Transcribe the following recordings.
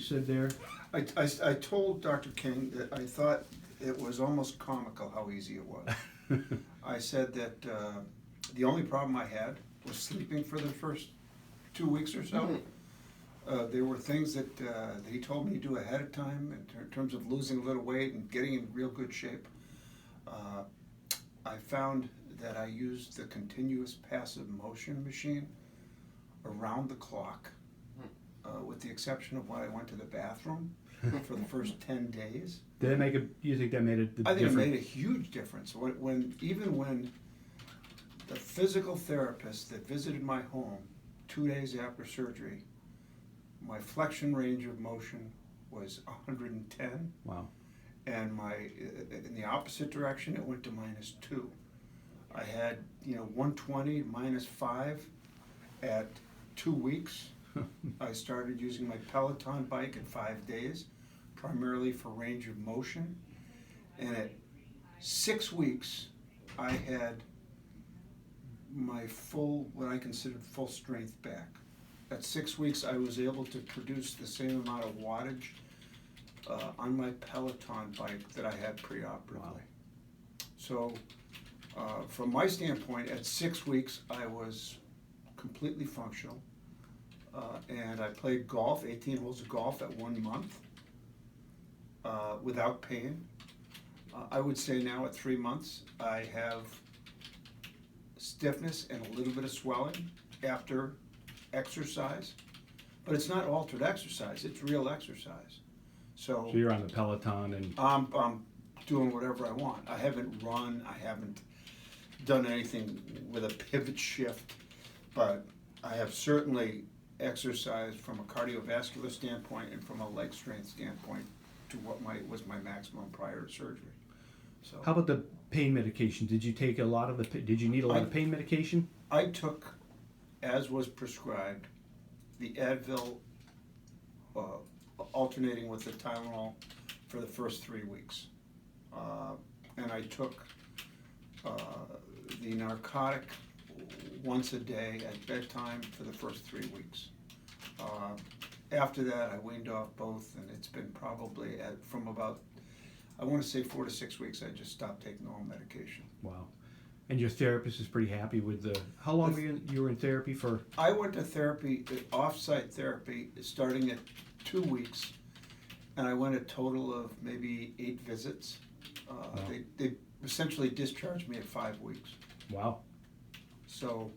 said there? I told Dr. King that I thought it was almost comical how easy it was. I said that the only problem I had was sleeping for the first 2 weeks or so. There were things that he told me to do ahead of time in terms of losing a little weight and getting in real good shape. I found that I used the continuous passive motion machine around the clock, with the exception of when I went to the bathroom for the first 10 days. Did that make a? You think that made a difference? I think it made a huge difference. Even when the physical therapist that visited my home 2 days after surgery, my flexion range of motion was 110. Wow. And in the opposite direction, it went to -2. I had 120 -5 at 2 weeks. I started using my Peloton bike at 5 days, primarily for range of motion. And at 6 weeks, I had my what I considered full strength back. At 6 weeks, I was able to produce the same amount of wattage on my Peloton bike that I had preoperatively. Wow. So, from my standpoint, at 6 weeks, I was completely functional. And I played golf, 18 holes of golf at 1 month, without pain. I would say now at 3 months, I have stiffness and a little bit of swelling after exercise. But it's not altered exercise, it's real exercise. So you're on the Peloton and I'm doing whatever I want. I haven't run, I haven't done anything with a pivot shift, but I have certainly exercised from a cardiovascular standpoint and from a leg strength standpoint to what was my maximum prior to surgery. So how about the pain medication? Did you take a lot of did you need a lot of pain medication? I took, as was prescribed, the Advil alternating with the Tylenol for the first 3 weeks. And I took the narcotic once a day at bedtime for the first 3 weeks. After that, I weaned off both, and it's been probably from about, I want to say 4 to 6 weeks, I just stopped taking all medication. Wow. And your therapist is pretty happy with how long you were in therapy for? I went to therapy, off-site therapy, starting at 2 weeks, and I went a total of maybe 8 visits. Wow. They essentially discharged me at 5 weeks. Wow. So,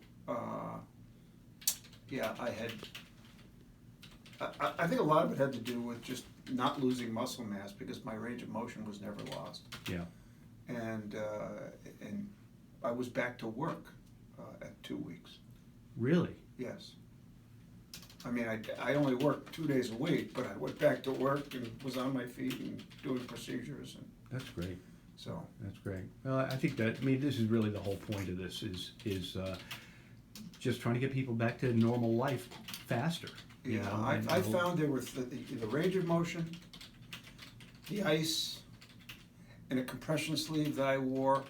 yeah, I think a lot of it had to do with just not losing muscle mass because my range of motion was never lost. Yeah. And I was back to work at 2 weeks. Really? Yes. I mean, I only worked 2 days a week, but I went back to work and was on my feet and doing procedures. And that's great. so that's great. Well, I think that, I mean, this is really the whole point of this is just trying to get people back to normal life faster. Yeah, I found there was the range of motion, the ice, and a compression sleeve that I wore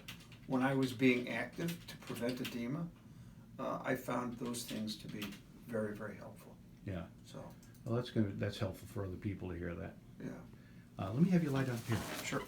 when I was being active to prevent edema. I found those things to be very, very helpful. Yeah. So. Well, that's helpful for other people to hear that. Yeah. Let me have you lie down here. Sure.